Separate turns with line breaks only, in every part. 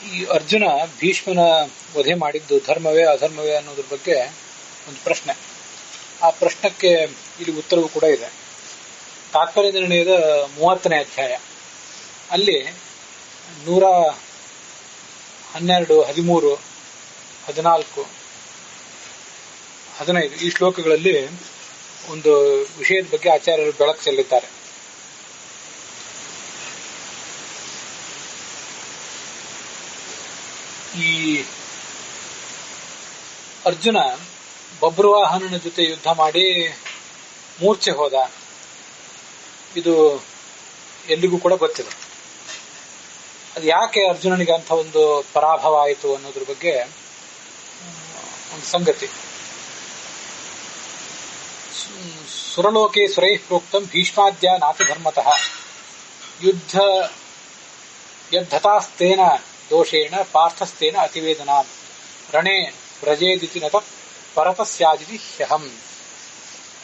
ಈ ಅರ್ಜುನ ಭೀಷ್ಮನ ವಧೆ ಮಾಡಿದ್ದು ಧರ್ಮವೇ ಅಧರ್ಮವೇ ಅನ್ನೋದ್ರ ಬಗ್ಗೆ ಒಂದು ಪ್ರಶ್ನೆ. ಆ ಪ್ರಶ್ನಕ್ಕೆ ಇಲ್ಲಿ ಉತ್ತರವೂ ಕೂಡ ಇದೆ. ತಾತ್ಪರ್ಯ ನಿರ್ಣಯದ 30ನೇ ಅಧ್ಯಾಯ ಅಲ್ಲಿ 112, 13, 14, 15 ಈ ಶ್ಲೋಕಗಳಲ್ಲಿ ಒಂದು ವಿಷಯದ ಬಗ್ಗೆ ಆಚಾರ್ಯರು ಬೆಳಕು ಚೆಲ್ಲಿದ್ದಾರೆ. ಈ ಅರ್ಜುನ ಬಬ್ರುವಾಹನನ ಜೊತೆ ಯುದ್ಧ ಮಾಡಿ ಮೂರ್ಛೆ ಹೋದ. ಇದು ಎಲ್ಲಿಗೂ ಕೂಡ ಗೊತ್ತಿದೆ. ಅದು ಯಾಕೆ ಅರ್ಜುನನಿಗೆ ಅಂತ ಒಂದು ಪರಾಭವ ಆಯಿತು ಅನ್ನೋದ್ರ ಬಗ್ಗೆ ಒಂದು ಸಂಗತಿ. ಸುರಲೋಕೆ ಸುರೈ ಪ್ರೋಕ್ತಂ ಭೀಷ್ಮಾದ್ಯ ನಾತಿ ಧರ್ಮತಃ ಯುದ್ಧ ಯದ್ಧತಾಸ್ತೇನ ದೋಷೇಣ ಪಾರ್ಥಸ್ತೇನ ಅತಿವೇದನಾ ರಣೇ ವ್ರಜೇದಿತಿ ನತ ಪರತಸ್ಯಾದಿತಿ ಹ್ಯಹಂ.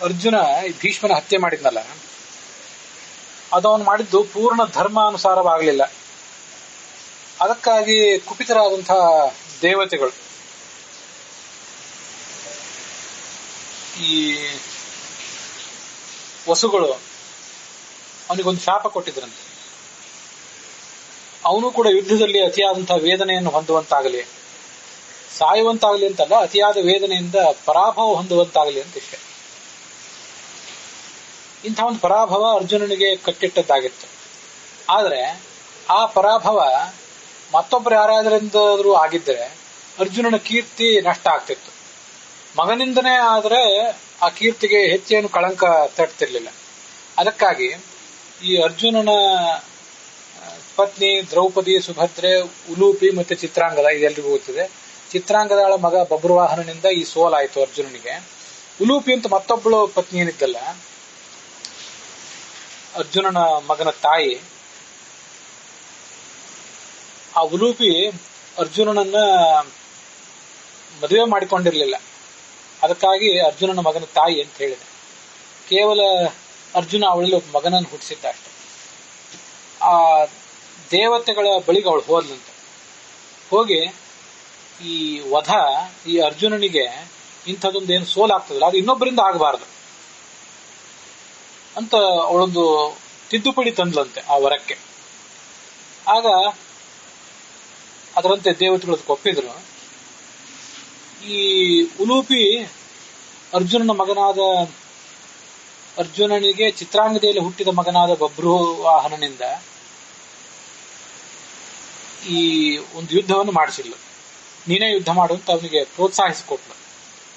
ಅರ್ಜುನ ಭೀಷ್ಮನ ಹತ್ಯೆ ಮಾಡಿದ್ನಲ್ಲ, ಅದವನು ಮಾಡಿದ್ದು ಪೂರ್ಣ ಧರ್ಮಾನುಸಾರವಾಗಲಿಲ್ಲ. ಅದಕ್ಕಾಗಿ ಕುಪಿತರಾದಂತಹ ದೇವತೆಗಳು ಈ ವಸುಗಳು ಅವನಿಗೊಂದು ಶಾಪ ಕೊಟ್ಟಿದ್ರಂತೆ. ಅವನು ಕೂಡ ಯುದ್ಧದಲ್ಲಿ ಅತಿಯಾದಂತಹ ವೇದನೆಯನ್ನು ಹೊಂದುವಂತಾಗಲಿ, ಸಾಯುವಂತಾಗಲಿ ಅಂತಲ್ಲ, ಅತಿಯಾದ ವೇದನೆಯಿಂದ ಪರಾಭವ ಹೊಂದುವಂತಾಗಲಿ ಅಂತ ಇಷ್ಟೆ. ಇಂಥ ಒಂದು ಪರಾಭವ ಅರ್ಜುನನಿಗೆ ಕಟ್ಟಿಟ್ಟದ್ದಾಗಿತ್ತು. ಆದರೆ ಆ ಪರಾಭವ ಮತ್ತೊಬ್ಬರು ಯಾರಾದ್ರಿಂದಾದ್ರೂ ಆಗಿದ್ದರೆ ಅರ್ಜುನನ ಕೀರ್ತಿ ನಷ್ಟ ಆಗ್ತಿತ್ತು. ಮಗನಿಂದನೇ ಆದರೆ ಆ ಕೀರ್ತಿಗೆ ಹೆಚ್ಚೇನು ಕಳಂಕ ತಟ್ತಿರ್ಲಿಲ್ಲ. ಅದಕ್ಕಾಗಿ ಈ ಅರ್ಜುನನ ಪತ್ನಿ ದ್ರೌಪದಿ, ಸುಭದ್ರೆ, ಉಲೂಪಿ ಮತ್ತೆ ಚಿತ್ರಾಂಗದ, ಇದೆಲ್ಲರಿಗೂ ಗೊತ್ತಿದೆ. ಚಿತ್ರಾಂಗದಳ ಮಗ ಬಬ್ರುವಾಹನನಿಂದ ಈ ಸೋಲಾಯಿತು ಅರ್ಜುನನಿಗೆ. ಉಲೂಪಿ ಅಂತ ಮತ್ತೊಬ್ಬಳು ಪತ್ನಿ ಏನಿದ್ದಲ್ಲ, ಅರ್ಜುನನ ಮಗನ ತಾಯಿ, ಆ ಉಲೂಪಿ ಅರ್ಜುನನನ್ನ ಮದುವೆ ಮಾಡಿಕೊಂಡಿರಲಿಲ್ಲ. ಅದಕ್ಕಾಗಿ ಅರ್ಜುನನ ಮಗನ ತಾಯಿ ಅಂತ ಹೇಳಿದೆ. ಕೇವಲ ಅರ್ಜುನ ಅವಳಲ್ಲಿ ಒಬ್ಬ ಮಗನನ್ನು ಹುಟ್ಟಿಸಿದ್ದ ಅಷ್ಟೆ. ಆ ದೇವತೆಗಳ ಬಳಿಗೆ ಅವಳು ಹೋದ್ಲಂತೆ. ಹೋಗಿ ಈ ವಧ, ಈ ಅರ್ಜುನನಿಗೆ ಇಂಥದೊಂದು ಏನು ಸೋಲಾಗ್ತದಲ್ಲ, ಅದು ಇನ್ನೊಬ್ಬರಿಂದ ಆಗಬಾರದು ಅಂತ ಅವಳೊಂದು ತಿದ್ದುಪಡಿ ತಂದ್ಲಂತೆ ಆ ವರಕ್ಕೆ. ಆಗ ಅದರಂತೆ ದೇವತೆಗಳು ಒಪ್ಪಿದ್ರು. ಈ ಉಲೂಪಿ ಅರ್ಜುನನ ಮಗನಾದ, ಅರ್ಜುನನಿಗೆ ಚಿತ್ರಾಂಗದೆಯಲ್ಲಿ ಹುಟ್ಟಿದ ಮಗನಾದ ಬಬ್ರುವಾಹನನಿಂದ ಈ ಒಂದು ಯುದ್ಧವನ್ನು ಮಾಡಿಸಿದ್ಲು. ನೀನೇ ಯುದ್ಧ ಮಾಡು ಅಂತ ಅವನಿಗೆ ಪ್ರೋತ್ಸಾಹಿಸಿಕೊಟ್ಲು.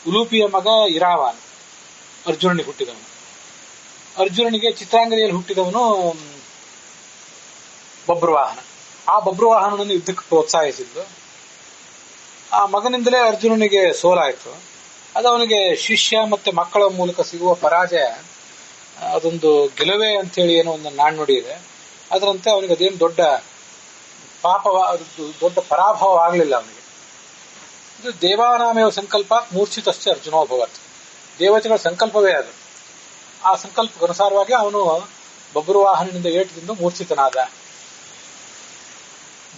ಉಲೂಪಿಯ ಮಗ ಇರಾವಾನ್, ಅರ್ಜುನನಿಗೆ ಹುಟ್ಟಿದವನು. ಅರ್ಜುನನಿಗೆ ಚಿತ್ರಾಂಗದೆಯಲ್ಲಿ ಹುಟ್ಟಿದವನು ಬಬ್ರುವಾಹನ. ಆ ಬಬ್ರುವಾಹನನನ್ನು ಯುದ್ಧಕ್ಕೆ ಪ್ರೋತ್ಸಾಹಿಸಿದ್ಲು. ಆ ಮಗನಿಂದಲೇ ಅರ್ಜುನನಿಗೆ ಸೋಲಾಯಿತು. ಅದು ಅವನಿಗೆ ಶಿಷ್ಯ ಮತ್ತೆ ಮಕ್ಕಳ ಮೂಲಕ ಸಿಗುವ ಪರಾಜಯ ಅದೊಂದು ಗೆಲುವೆ ಅಂತೇಳಿ ಏನೋ ಒಂದು ನಾಣ್ಣುಡಿ ಇದೆ. ಅದರಂತೆ ಅವನಿಗೆ ಅದೇನು ದೊಡ್ಡ ದೊಡ್ಡ ಪರಾಭವ ಆಗಲಿಲ್ಲ ಅವನಿಗೆ. ಇದು ದೇವಾನಾಮೇವ ಸಂಕಲ್ಪ ಮೂರ್ಛಿತಶ್ಚ ಅರ್ಜುನೋಭವತ್. ದೇವತೆಗಳ ಸಂಕಲ್ಪವೇ ಅದು. ಆ ಸಂಕಲ್ಪಕ್ಕನುಸಾರವಾಗಿ ಅವನು ಬಬ್ರುವಾಹನನಿಂದ ಏಟದಿಂದ ಮೂರ್ಛಿತನಾದ.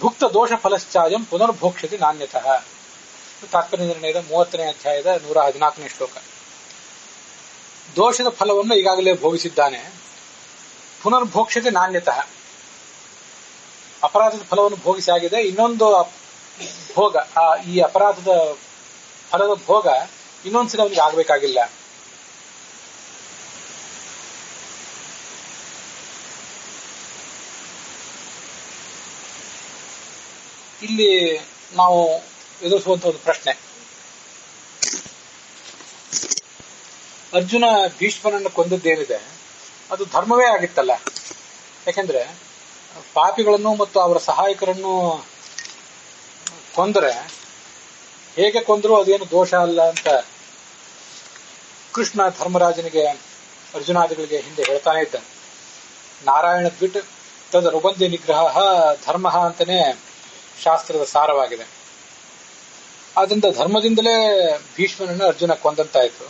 ಭುಕ್ತ ದೋಷ ಫಲಶ್ಚಾಯಂ ಪುನರ್ಭೋಕ್ಷತಿ ನಾಣ್ಯತಃ. ತಾತ್ಪರ್ಯ ನಿರ್ಣಯದ 30ನೇ ಅಧ್ಯಾಯದ 114ನೇ ಶ್ಲೋಕ. ದೋಷದ ಫಲವನ್ನು ಈಗಾಗಲೇ ಭೋಗಿಸಿದ್ದಾನೆ. ಪುನರ್ಭೋಕ್ಷತೆ ನಾಣ್ಯತಃ, ಅಪರಾಧದ ಫಲವನ್ನು ಭೋಗಿಸಿ ಆಗಿದೆ. ಇನ್ನೊಂದು ಭೋಗ, ಈ ಅಪರಾಧದ ಫಲದ ಭೋಗ ಇನ್ನೊಂದ್ಸಲ ಅವನಿಗೆ ಆಗಬೇಕಾಗಿಲ್ಲ. ಇಲ್ಲಿ ನಾವು ಎದುರಿಸುವಂತಹ ಒಂದು ಪ್ರಶ್ನೆ, ಅರ್ಜುನ ಭೀಷ್ಮನನ್ನು ಕೊಂದದ್ದೇನಿದೆ ಅದು ಧರ್ಮವೇ ಆಗಿತ್ತಲ್ಲ. ಯಾಕೆಂದ್ರೆ ಪಾಪಿಗಳನ್ನು ಮತ್ತು ಅವರ ಸಹಾಯಕರನ್ನು ಕೊಂದರೆ ಹೇಗೆ ಕೊಂದರೂ ಅದೇನು ದೋಷ ಅಲ್ಲ ಅಂತ ಕೃಷ್ಣ ಧರ್ಮರಾಜನಿಗೆ, ಅರ್ಜುನಾದಿಗಳಿಗೆ ಹಿಂದೆ ಹೇಳ್ತಾನೆ ಇದ್ದಾನೆ. ನಾರಾಯಣ ಬಿಟ್ಟು ತದ ರುಬಂಧ್ಯ ನಿಗ್ರಹ ಧರ್ಮ ಅಂತಾನೆ ಶಾಸ್ತ್ರದ ಸಾರವಾಗಿದೆ. ಆದ್ರಿಂದ ಧರ್ಮದಿಂದಲೇ ಭೀಷ್ಮನನ್ನು ಅರ್ಜುನ ಕೊಂದಂತಾಯಿತು.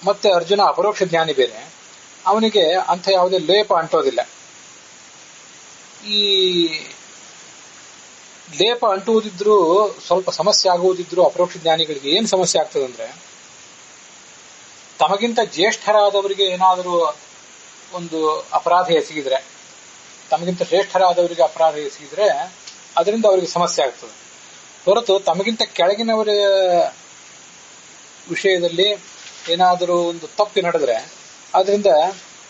ಮತ್ತೆ ಅರ್ಜುನ ಅಪರೋಕ್ಷ ಜ್ಞಾನಿ ಬೇರೆ, ಅವನಿಗೆ ಅಂಥ ಯಾವುದೇ ಲೇಪ ಅಂಟೋದಿಲ್ಲ. ಈ ಲೇಪ ಅಂಟುವುದಿದ್ರು ಸ್ವಲ್ಪ ಸಮಸ್ಯೆ ಆಗುವುದಿದ್ರು ಅಪರೋಕ್ಷ ಜ್ಞಾನಿಗಳಿಗೆ ಏನ್ ಸಮಸ್ಯೆ ಆಗ್ತದಂದ್ರೆ, ತಮಗಿಂತ ಜ್ಯೇಷ್ಠರಾದವರಿಗೆ ಏನಾದರೂ ಒಂದು ಅಪರಾಧ ಎಸಗಿದ್ರೆ, ತಮಗಿಂತ ಶ್ರೇಷ್ಠರಾದವರಿಗೆ ಅಪರಾಧ ಎಸಗಿದ್ರೆ ಅದರಿಂದ ಅವರಿಗೆ ಸಮಸ್ಯೆ ಆಗ್ತದೆ. ಹೊರತು ತಮಗಿಂತ ಕೆಳಗಿನವರ ವಿಷಯದಲ್ಲಿ ಏನಾದರೂ ಒಂದು ತಪ್ಪು ನಡೆದ್ರೆ ಅದರಿಂದ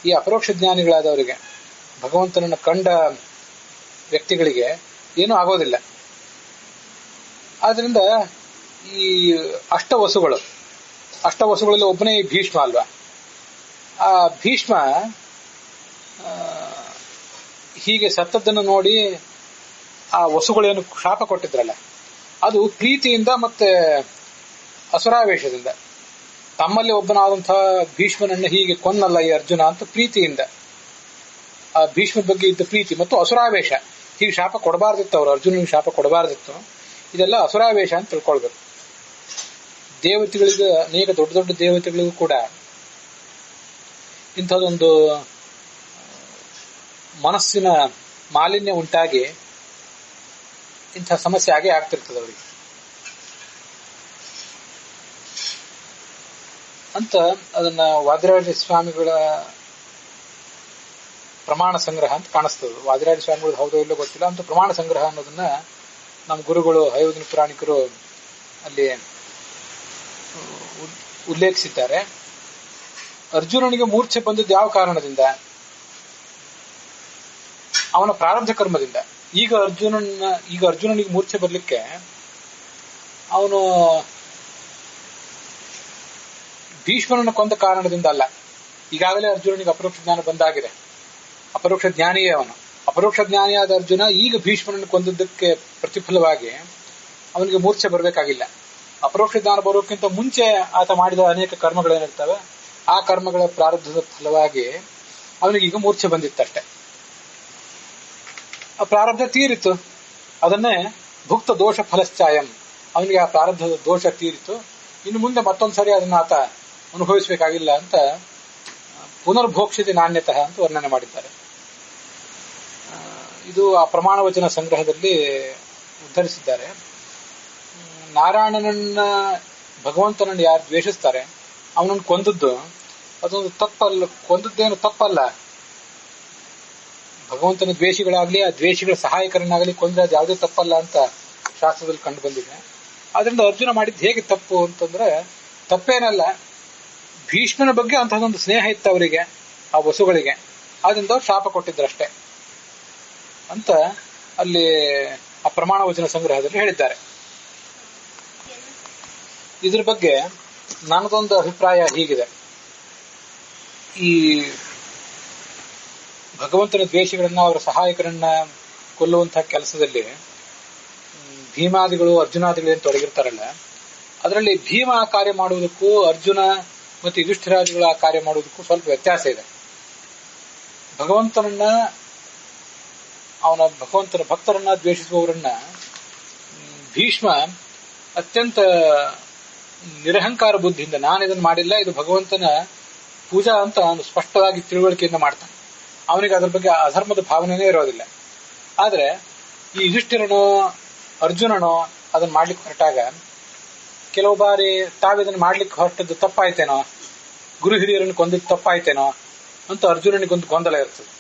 ಈ ಅಪರೋಕ್ಷ ಜ್ಞಾನಿಗಳಾದವರಿಗೆ, ಭಗವಂತನನ್ನು ಕಂಡ ವ್ಯಕ್ತಿಗಳಿಗೆ ಏನೂ ಆಗೋದಿಲ್ಲ. ಆದ್ರಿಂದ ಈ ಅಷ್ಟವಸುಗಳಲ್ಲಿ ಒಬ್ಬನೇ ಈ ಭೀಷ್ಮ ಅಲ್ವಾ. ಆ ಭೀಷ್ಮ ಹೀಗೆ ಸತ್ತದ್ದನ್ನು ನೋಡಿ ಆ ವಸುಗಳೇನು ಶಾಪ ಕೊಟ್ಟಿದ್ರಲ್ಲ, ಅದು ಪ್ರೀತಿಯಿಂದ ಮತ್ತೆ ಅಸುರಾವೇಶದಿಂದ, ತಮ್ಮಲ್ಲಿ ಒಬ್ಬನಾದಂತಹ ಭೀಷ್ಮನನ್ನು ಹೀಗೆ ಕೊಂದಲ್ಲ ಈ ಅರ್ಜುನ ಅಂತ ಪ್ರೀತಿಯಿಂದ, ಆ ಭೀಷ್ಮನ ಬಗ್ಗೆ ಇದ್ದ ಪ್ರೀತಿ ಮತ್ತು ಅಸುರಾವೇಶ, ಹೀಗೆ ಶಾಪ ಕೊಡಬಾರ್ದಿತ್ತು, ಅವರು ಅರ್ಜುನನಿಗೆ ಶಾಪ ಕೊಡಬಾರ್ದಿತ್ತು. ಇದೆಲ್ಲ ಅಸುರಾವೇಶ ಅಂತ ತಿಳ್ಕೊಳ್ಬೇಕು. ದೇವತೆಗಳಿಗೂ, ಅನೇಕ ದೊಡ್ಡ ದೊಡ್ಡ ದೇವತೆಗಳಿಗೂ ಕೂಡ ಇಂಥದೊಂದು ಮನಸ್ಸಿನ ಮಾಲಿನ್ಯ ಉಂಟಾಗಿ ಇಂಥ ಸಮಸ್ಯೆ ಆಗೇ ಆಗ್ತಿರ್ತದೆ ಅವರಿಗೆ ಅಂತ. ಅದನ್ನ ವಾದಿರಾಜ ಸ್ವಾಮಿಗಳ ಪ್ರಮಾಣ ಸಂಗ್ರಹ ಅಂತ ಕಾಣಿಸ್ತದೆ. ವಾದಿರಾಜ ಸ್ವಾಮಿಗಳು ಹೌದೋ ಇಲ್ಲೋ ಗೊತ್ತಿಲ್ಲ, ಅಂತ ಪ್ರಮಾಣ ಸಂಗ್ರಹ ಅನ್ನೋದನ್ನ ನಮ್ಮ ಗುರುಗಳು ಹಯೋಧನ ಪುರಾಣಿಕರು ಅಲ್ಲಿ ಉಲ್ಲೇಖಿಸಿದ್ದಾರೆ. ಅರ್ಜುನನಿಗೆ ಮೂರ್ಛೆ ಬಂದದ್ದು ಯಾವ ಕಾರಣದಿಂದ? ಅವನ ಪ್ರಾರಬ್ಧ ಕರ್ಮದಿಂದ. ಈಗ ಅರ್ಜುನನಿಗೆ ಮೂರ್ಛೆ ಬರ್ಲಿಕ್ಕೆ ಅವನು ಭೀಷ್ಮನನ್ನು ಕೊಂದ ಕಾರಣದಿಂದ ಅಲ್ಲ. ಈಗಾಗಲೇ ಅರ್ಜುನನಿಗೆ ಅಪರೋಕ್ಷ ಜ್ಞಾನ ಬಂದಾಗಿದೆ, ಅಪರೋಕ್ಷ ಜ್ಞಾನಿಯೇ ಅವನು. ಅಪರೋಕ್ಷ ಜ್ಞಾನಿಯಾದ ಅರ್ಜುನ ಈಗ ಭೀಷ್ಮನನ್ನು ಕೊಂದದ್ದಕ್ಕೆ ಪ್ರತಿಫಲವಾಗಿ ಅವನಿಗೆ ಮೂರ್ಛೆ ಬರಬೇಕಾಗಿಲ್ಲ. ಅಪರೋಕ್ಷ ಜ್ಞಾನ ಬರೋಕ್ಕಿಂತ ಮುಂಚೆ ಆತ ಮಾಡಿದ ಅನೇಕ ಕರ್ಮಗಳೇನಿರ್ತವೆ, ಆ ಕರ್ಮಗಳ ಪ್ರಾರಬ್ಧದ ಫಲವಾಗಿ ಅವನಿಗೀಗ ಮೂರ್ಛೆ ಬಂದಿತ್ತಷ್ಟೆ. ಆ ಪ್ರಾರಬ್ಧ ತೀರಿತು, ಅದನ್ನೇ ಭುಕ್ತ ದೋಷ ಫಲಶ್ಚಾಯಂ, ಅವನಿಗೆ ಆ ಪ್ರಾರಬ್ಧದ ದೋಷ ತೀರಿತು, ಇನ್ನು ಮುಂದೆ ಮತ್ತೊಂದ್ಸರಿ ಅದನ್ನ ಆತ ಅನುಭವಿಸಬೇಕಾಗಿಲ್ಲ ಅಂತ ಪುನರ್ಭೋಕ್ಷತೆ ನಾಣ್ಯತಃ ಅಂತ ವರ್ಣನೆ ಮಾಡಿದ್ದಾರೆ. ಇದು ಆ ಪ್ರಮಾಣ ವಚನ ಸಂಗ್ರಹದಲ್ಲಿ ಉದ್ಧರಿಸಿದ್ದಾರೆ. ನಾರಾಯಣನನ್ನ, ಭಗವಂತನನ್ನು ಯಾರು ದ್ವೇಷಿಸ್ತಾರೆ ಅವನನ್ನು ಕೊಂದದ್ದು ಅದೊಂದು ತಪ್ಪಲ್ಲ, ಕೊಂದದ್ದೇನು ತಪ್ಪಲ್ಲ. ಭಗವಂತನ ದ್ವೇಷಿಗಳಾಗ್ಲಿ, ಆ ದ್ವೇಷಿಗಳ ಸಹಾಯಕರನ್ನಾಗಲಿ ಕೊಂದ್ರೆ ಅದು ಯಾವುದೇ ತಪ್ಪಲ್ಲ ಅಂತ ಶಾಸ್ತ್ರದಲ್ಲಿ ಕಂಡು ಬಂದಿದೆ. ಆದ್ರಿಂದ ಅರ್ಜುನ ಮಾಡಿದ್ದು ಹೇಗೆ ತಪ್ಪು ಅಂತಂದ್ರೆ, ತಪ್ಪೇನಲ್ಲ, ಭೀಷ್ಮನ ಬಗ್ಗೆ ಅಂತಹದೊಂದು ಸ್ನೇಹ ಇತ್ತು ಅವರಿಗೆ, ಆ ವಸುಗಳಿಗೆ, ಆದ್ರಿಂದ ಅವ್ರು ಶಾಪ ಕೊಟ್ಟಿದ್ರಷ್ಟೇ ಅಂತ ಅಲ್ಲಿ ಆ ಪ್ರಮಾಣ ವಚನ ಸಂಗ್ರಹದಲ್ಲಿ ಹೇಳಿದ್ದಾರೆ. ಇದ್ರ ಬಗ್ಗೆ ನನ್ನದೊಂದು ಅಭಿಪ್ರಾಯ ಹೀಗಿದೆ. ಈ ಭಗವಂತನ ದ್ವೇಷಗಳನ್ನ, ಅವರ ಸಹಾಯಕರನ್ನ ಕೊಲ್ಲುವಂತಹ ಕೆಲಸದಲ್ಲಿ ಭೀಮಾದಿಗಳು ಅರ್ಜುನಾದಿಗಳೇನು ತೊಡಗಿರ್ತಾರಲ್ಲ, ಅದರಲ್ಲಿ ಭೀಮ ಆ ಕಾರ್ಯ ಮಾಡುವುದಕ್ಕೂ ಅರ್ಜುನ ಮತ್ತು ಯುಧಿಷ್ಠಿರಾದಿಗಳು ಆ ಕಾರ್ಯ ಮಾಡುವುದಕ್ಕೂ ಸ್ವಲ್ಪ ವ್ಯತ್ಯಾಸ ಇದೆ. ಭಗವಂತನ ಭಕ್ತರನ್ನ ದ್ವೇಷಿಸುವವರನ್ನ ಭೀಷ್ಮ ಅತ್ಯಂತ ನಿರಹಂಕಾರ ಬುದ್ಧಿಯಿಂದ, ನಾನಿದನ್ನು ಮಾಡಿಲ್ಲ, ಇದು ಭಗವಂತನ ಪೂಜಾ ಅಂತ ಅವನು ಸ್ಪಷ್ಟವಾಗಿ ತಿಳುವಳಿಕೆಯಿಂದ ಮಾಡ್ತಾನೆ. ಅವನಿಗೆ ಅದರ ಬಗ್ಗೆ ಅಧರ್ಮದ ಭಾವನೆನೇ ಇರೋದಿಲ್ಲ. ಆದ್ರೆ ಈ ಯುಧಿಷ್ಠಿರನೋ ಅರ್ಜುನನೋ ಅದನ್ನ ಮಾಡ್ಲಿಕ್ಕೆ ಹೊರಟಾಗ ಕೆಲವು ಬಾರಿ ತಾವಿದನ್ನು ಮಾಡ್ಲಿಕ್ಕೆ ಹೊರಟದ್ದು ತಪ್ಪಾಯ್ತೇನೋ, ಗುರು ಹಿರಿಯರನ್ನು ಕೊಂದಿದ್ದು ತಪ್ಪಾಯ್ತೇನೋ ಅಂತ ಅರ್ಜುನನಿಗೊಂದು ಗೊಂದಲ ಇರ್ತದೆ.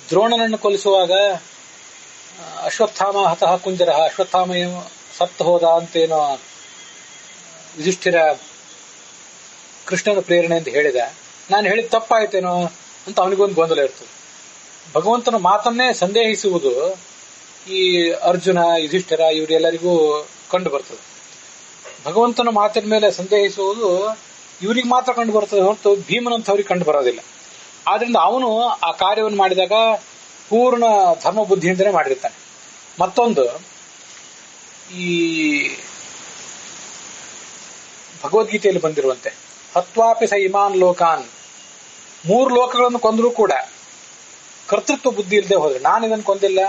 ದ್ರೋಣನನ್ನು ಕೊಲ್ಲಿಸುವಾಗ ಅಶ್ವತ್ಥಾಮ ಹತಃ ಕುಂಜರ, ಅಶ್ವತ್ಥಾಮ ಸತ್ತು ಹೋದ ಅಂತೇನೋ ಯುಧಿಷ್ಠಿರ ಕೃಷ್ಣನ ಪ್ರೇರಣೆ ಅಂತ ಹೇಳಿದ, ನಾನು ಹೇಳಿದ ತಪ್ಪಾಯ್ತೇನೋ ಅಂತ ಅವನಿಗೊಂದು ಗೊಂದಲ ಇರ್ತದೆ. ಭಗವಂತನ ಮಾತನ್ನೇ ಸಂದೇಹಿಸುವುದು ಈ ಅರ್ಜುನ, ಯುಧಿಷ್ಠಿರ ಇವರೆಲ್ಲರಿಗೂ ಕಂಡು ಬರ್ತದೆ. ಭಗವಂತನ ಮಾತಿನ ಮೇಲೆ ಸಂದೇಹಿಸುವುದು ಇವರಿಗೆ ಮಾತ್ರ ಕಂಡು ಬರ್ತದೆ ಹೊರತು ಭೀಮನಂತವ್ರಿಗೆ ಕಂಡು ಬರೋದಿಲ್ಲ. ಆದ್ರಿಂದ ಅವನು ಆ ಕಾರ್ಯವನ್ನು ಮಾಡಿದಾಗ ಪೂರ್ಣ ಧರ್ಮ ಬುದ್ಧಿಯಿಂದಲೇ ಮಾಡಿರ್ತಾನೆ. ಮತ್ತೊಂದು, ಈ ಭಗವದ್ಗೀತೆಯಲ್ಲಿ ಬಂದಿರುವಂತೆ ಹತ್ವಾಪಿ ಸ ಇಮಾನ್ ಲೋಕಾನ್, 3 ಲೋಕಗಳನ್ನು ಕೊಂದರೂ ಕೂಡ ಕರ್ತೃತ್ವ ಬುದ್ಧಿ ಇಲ್ಲದೆ ಹೋದ್ರೆ, ನಾನು ಇದನ್ನು ಕೊಂದಿಲ್ಲ,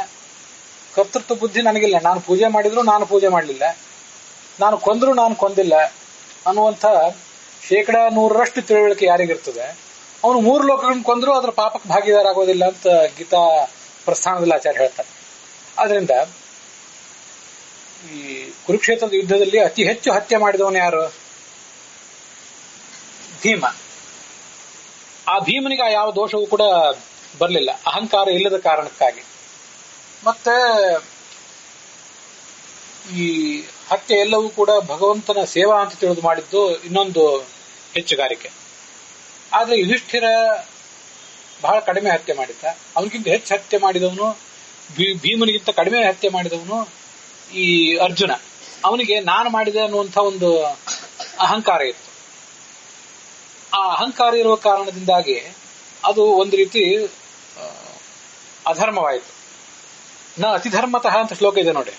ಕರ್ತೃತ್ವ ಬುದ್ಧಿ ನನಗಿಲ್ಲ, ನಾನು ಪೂಜೆ ಮಾಡಿದ್ರು ನಾನು ಪೂಜೆ ಮಾಡಲಿಲ್ಲ, ನಾನು ಕೊಂದ್ರು ನಾನು ಕೊಂದಿಲ್ಲ ಅನ್ನುವಂಥ 100% ತಿಳುವಳಿಕೆ ಯಾರಿಗಿರ್ತದೆ ಅವನು 3 ಲೋಕಗಳನ್ನು ಕೊಂದ್ರು ಅದರ ಪಾಪಕ್ಕೆ ಭಾಗಿದಾರ ಆಗೋದಿಲ್ಲ ಅಂತ ಗೀತಾ ಪ್ರಸ್ಥಾನದಲ್ಲಿ ಆಚಾರ್ಯ ಹೇಳ್ತಾರೆ. ಆದ್ರಿಂದ ಈ ಕುರುಕ್ಷೇತ್ರದ ಯುದ್ಧದಲ್ಲಿ ಅತಿ ಹೆಚ್ಚು ಹತ್ಯೆ ಮಾಡಿದವನು ಯಾರು? ಭೀಮ. ಆ ಭೀಮನಿಗೆ ಯಾವ ದೋಷವೂ ಕೂಡ ಬರಲಿಲ್ಲ, ಅಹಂಕಾರ ಇಲ್ಲದ ಕಾರಣಕ್ಕಾಗಿ. ಮತ್ತೆ ಈ ಹತ್ಯೆ ಎಲ್ಲವೂ ಕೂಡ ಭಗವಂತನ ಸೇವಾ ಅಂತ ತಿಳಿದು ಮಾಡಿದ್ದು ಇನ್ನೊಂದು ಹೆಚ್ಚುಗಾರಿಕೆ. ಆದ್ರೆ ಯುಧಿಷ್ಠಿರ ಬಹಳ ಕಡಿಮೆ ಹತ್ಯೆ ಮಾಡಿದ್ದ. ಅವನಿಗಿಂತ ಹೆಚ್ಚು ಹತ್ಯೆ ಮಾಡಿದವನು, ಭೀಮನಿಗಿಂತ ಕಡಿಮೆ ಹತ್ಯೆ ಮಾಡಿದವನು ಈ ಅರ್ಜುನ. ಅವನಿಗೆ ನಾನು ಮಾಡಿದೆ ಅನ್ನುವಂಥ ಒಂದು ಅಹಂಕಾರ ಇತ್ತು. ಆ ಅಹಂಕಾರ ಇರುವ ಕಾರಣದಿಂದಾಗಿ ಅದು ಒಂದು ರೀತಿ ಅಧರ್ಮವಾಯಿತು. ನ ಅತಿಧರ್ಮತಃ ಅಂತ ಶ್ಲೋಕ ಇದೆ ನೋಡಿ,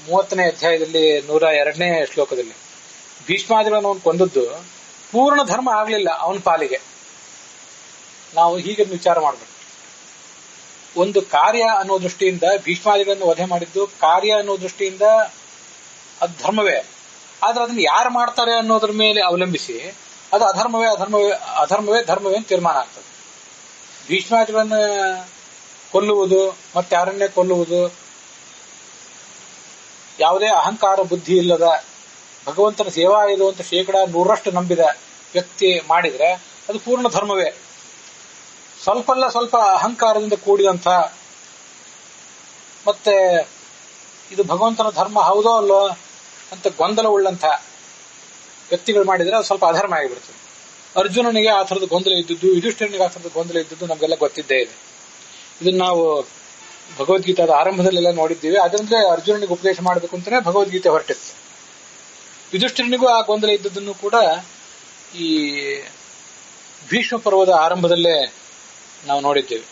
30ನೇ ಅಧ್ಯಾಯದಲ್ಲಿ 102ನೇ ಶ್ಲೋಕದಲ್ಲಿ. ಭೀಷ್ಮಾದಿಗಳನ್ನು ಅವನು ಕೊಂದದ್ದು ಪೂರ್ಣ ಧರ್ಮ ಆಗಲಿಲ್ಲ ಅವನ ಪಾಲಿಗೆ. ನಾವು ಹೀಗೆ ವಿಚಾರ ಮಾಡಬೇಕು. ಒಂದು ಕಾರ್ಯ ಅನ್ನೋ ದೃಷ್ಟಿಯಿಂದ ಭೀಷ್ಮಾದಿಗಳನ್ನು ವಧೆ ಮಾಡಿದ್ದು ಕಾರ್ಯ ಅನ್ನೋ ದೃಷ್ಟಿಯಿಂದ ಅದು ಧರ್ಮವೇ. ಆದ್ರೆ ಅದನ್ನು ಯಾರು ಮಾಡ್ತಾರೆ ಅನ್ನೋದ್ರ ಮೇಲೆ ಅವಲಂಬಿಸಿ ಅದು ಅಧರ್ಮವೇ ಧರ್ಮವೇ ಅಂತ ತೀರ್ಮಾನ ಆಗ್ತದೆ. ಭೀಷ್ಮಾದಿಗಳನ್ನು ಕೊಲ್ಲುವುದು ಮತ್ತೆ ಯಾರನ್ನೇ ಕೊಲ್ಲುವುದು ಯಾವುದೇ ಅಹಂಕಾರ ಬುದ್ಧಿ ಇಲ್ಲದ ಭಗವಂತನ ಸೇವಾ ಇದು ಅಂತ 100% ನಂಬಿದ ವ್ಯಕ್ತಿ ಮಾಡಿದ್ರೆ ಅದು ಪೂರ್ಣ ಧರ್ಮವೇ. ಸ್ವಲ್ಪ ಅಹಂಕಾರದಿಂದ ಕೂಡಿದಂಥ ಮತ್ತೆ ಇದು ಭಗವಂತನ ಧರ್ಮ ಹೌದೋ ಅಲ್ಲೋ ಅಂತ ಗೊಂದಲವುಳ್ಳಂಥ ವ್ಯಕ್ತಿಗಳು ಮಾಡಿದ್ರೆ ಅದು ಸ್ವಲ್ಪ ಅಧರ್ಮ ಆಗಿಬಿಡ್ತದೆ. ಅರ್ಜುನನಿಗೆ ಆ ಥರದ ಗೊಂದಲ ಇದ್ದದ್ದು, ಯುಧಿಷ್ಠಿರನಿಗೆ ಆ ಥರದ ಗೊಂದಲ ಇದ್ದದ್ದು ನಮಗೆಲ್ಲ ಗೊತ್ತಿದ್ದೇ ಇದೆ. ಇದನ್ನ ನಾವು ಭಗವದ್ಗೀತಾದ ಆರಂಭದಲ್ಲೆಲ್ಲ ನೋಡಿದ್ದೀವಿ. ಅದರಿಂದ ಅರ್ಜುನನಿಗೆ ಉಪದೇಶ ಮಾಡಬೇಕು ಅಂತಾನೆ ಭಗವದ್ಗೀತೆ ಹೊರಟಿತ್ತು. ಯುಧಿಷ್ಠಿರನಿಗೂ ಆ ಗೊಂದಲ ಇದ್ದದ್ದನ್ನು ಕೂಡ ಈ ಭೀಷ್ಮ ಪರ್ವದ ಆರಂಭದಲ್ಲೇ ನಾವು ನೋಡಿದ್ದೇವೆ.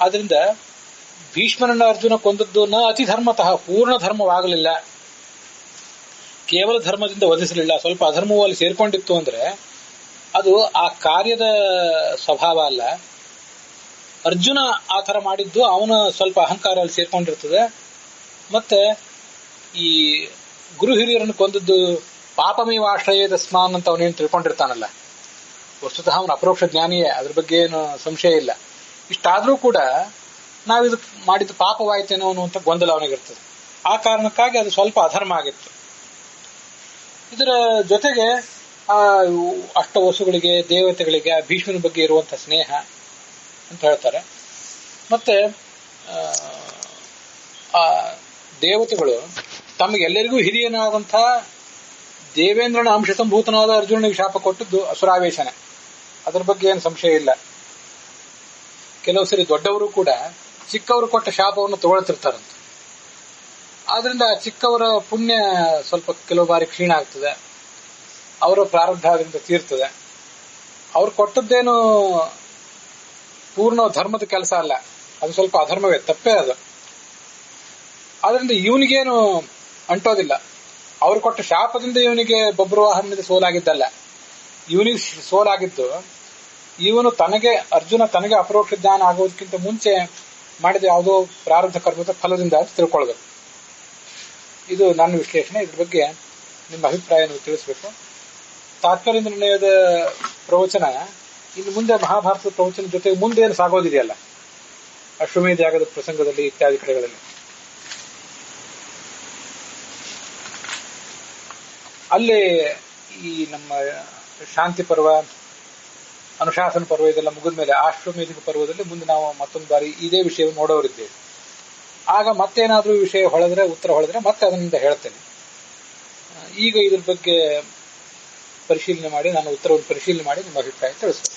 ಆದ್ರಿಂದ ಭೀಷ್ಮನನ್ನ ಅರ್ಜುನ ಕೊಂದದ್ದು ಅತಿ ಧರ್ಮತಃ ಪೂರ್ಣ ಧರ್ಮವಾಗಲಿಲ್ಲ, ಕೇವಲ ಧರ್ಮದಿಂದ ವಧಿಸಲಿಲ್ಲ, ಸ್ವಲ್ಪ ಅಧರ್ಮವೂ ಅಲ್ಲಿ ಸೇರ್ಕೊಂಡಿತ್ತು ಅಂದ್ರೆ ಅದು ಆ ಕಾರ್ಯದ ಸ್ವಭಾವ ಅಲ್ಲ. ಅರ್ಜುನ ಆ ಥರ ಮಾಡಿದ್ದು ಅವನ ಸ್ವಲ್ಪ ಅಹಂಕಾರ ಅಲ್ಲಿ ಸೇರ್ಕೊಂಡಿರ್ತದೆ. ಮತ್ತೆ ಈ ಗುರು ಹಿರಿಯರನ್ನು ಕೊಂದದ್ದು ಪಾಪಮೇವಾಶ್ರಯೇದ ಸ್ಮಾನ್ ಅಂತ ಅವನೇನು ತಿಳ್ಕೊಂಡಿರ್ತಾನಲ್ಲ, ವಸ್ತುತಃ ಅವನ ಅಪರೋಕ್ಷ ಜ್ಞಾನಿಯೇ, ಅದ್ರ ಬಗ್ಗೆ ಏನು ಸಂಶಯ ಇಲ್ಲ. ಇಷ್ಟಾದ್ರೂ ಕೂಡ ನಾವಿದು ಮಾಡಿದ್ದು ಪಾಪವಾಯ್ತೇನೋ ಅನ್ನುವಂಥ ಗೊಂದಲ ಅವನಿಗಿರ್ತದೆ. ಆ ಕಾರಣಕ್ಕಾಗಿ ಅದು ಸ್ವಲ್ಪ ಅಧರ್ಮ ಆಗಿತ್ತು. ಇದರ ಜೊತೆಗೆ ಆ ಅಷ್ಟವಸುಗಳಿಗೆ, ದೇವತೆಗಳಿಗೆ ಆ ಭೀಷ್ಮನ ಬಗ್ಗೆ ಇರುವಂಥ ಸ್ನೇಹ ಅಂತ ಹೇಳ್ತಾರೆ. ಮತ್ತೆ ಆ ದೇವತೆಗಳು ತಮಗೆಲ್ಲರಿಗೂ ಹಿರಿಯನಾದಂಥ ದೇವೇಂದ್ರನ ಅಂಶ ಸಂಭೂತನಾದ ಅರ್ಜುನನಿಗೆ ಶಾಪ ಕೊಟ್ಟದ್ದು ಅಸುರಾವೇಶನೆ. ಅದರ ಬಗ್ಗೆ ಏನು ಸಂಶಯ ಇಲ್ಲ. ಕೆಲವು ಸರಿ ದೊಡ್ಡವರು ಕೂಡ ಚಿಕ್ಕವರು ಕೊಟ್ಟ ಶಾಪವನ್ನು ತಗೊಳ್ತಿರ್ತಾರಂತೆ. ಆದ್ರಿಂದ ಚಿಕ್ಕವರ ಪುಣ್ಯ ಸ್ವಲ್ಪ ಕೆಲವು ಬಾರಿ ಕ್ಷೀಣ ಆಗ್ತದೆ, ಅವರ ಪ್ರಾರಬ್ಧ ಅದರಿಂದ ತೀರ್ತದೆ. ಅವ್ರು ಕೊಟ್ಟದ್ದೇನು ಪೂರ್ಣ ಧರ್ಮದ ಕೆಲಸ ಅಲ್ಲ, ಅದು ಸ್ವಲ್ಪ ಅಧರ್ಮವೇ, ತಪ್ಪೇ ಅದು. ಆದ್ರಿಂದ ಇವನಿಗೇನು ಅಂಟೋದಿಲ್ಲ. ಅವ್ರು ಕೊಟ್ಟ ಶಾಪದಿಂದ ಇವನಿಗೆ ಬಬ್ರುವಾಹನದ ಸೋಲಾಗಿದ್ದಲ್ಲ, ಇವನಿಗೆ ಸೋಲಾಗಿದ್ದು ಇವನು ಅರ್ಜುನ ತನಗೆ ಅಪರೋಕ್ಷ ಜ್ಞಾನ ಆಗೋದಕ್ಕಿಂತ ಮುಂಚೆ ಮಾಡಿದ ಯಾವುದೋ ಪ್ರಾರಬ್ಧ ಕರ್ಮದ ಫಲದಿಂದ ತಿಳ್ಕೊಳ್ಬೇಕು. ಇದು ನನ್ನ ವಿಶ್ಲೇಷಣೆ. ಇದ್ರ ಬಗ್ಗೆ ನಿಮ್ಮ ಅಭಿಪ್ರಾಯ ನೀವು ತಿಳಿಸಬೇಕು. ತಾತ್ಪರ್ಯ ನಿರ್ಣಯದ ಪ್ರವಚನ ಇನ್ನು ಮುಂದೆ ಮಹಾಭಾರತದ ಪ್ರವಚನ ಜೊತೆಗೆ ಮುಂದೆ ಏನು ಸಾಗೋದಿದೆಯಲ್ಲ, ಅಶ್ವಮೇಧ ಯಾಗದ ಪ್ರಸಂಗದಲ್ಲಿ ಇತ್ಯಾದಿ ಕಡೆಗಳಲ್ಲಿ, ಅಲ್ಲಿ ಈ ನಮ್ಮ ಶಾಂತಿ ಪರ್ವ, ಅನುಶಾಸನ ಪರ್ವ ಇದೆಲ್ಲ ಮುಗಿದ ಮೇಲೆ ಅಶ್ವಮೇಧಿಕ ಪರ್ವದಲ್ಲಿ ಮುಂದೆ ನಾವು ಮತ್ತೊಂದು ಬಾರಿ ಇದೇ ವಿಷಯವನ್ನು ನೋಡೋರಿದ್ದೇವೆ. ಆಗ ಮತ್ತೇನಾದ್ರೂ ವಿಷಯ ಉತ್ತರ ಹೊಳೆದ್ರೆ ಮತ್ತೆ ಅದರಿಂದ ಹೇಳ್ತೇನೆ. ಈಗ ಇದ್ರ ಬಗ್ಗೆ ಪರಿಶೀಲನೆ ಮಾಡಿ, ನಾನು ಉತ್ತರವನ್ನು ಪರಿಶೀಲನೆ ಮಾಡಿ ನಿಮ್ಮ ಅಭಿಪ್ರಾಯ ತಿಳಿಸ್ತೇನೆ.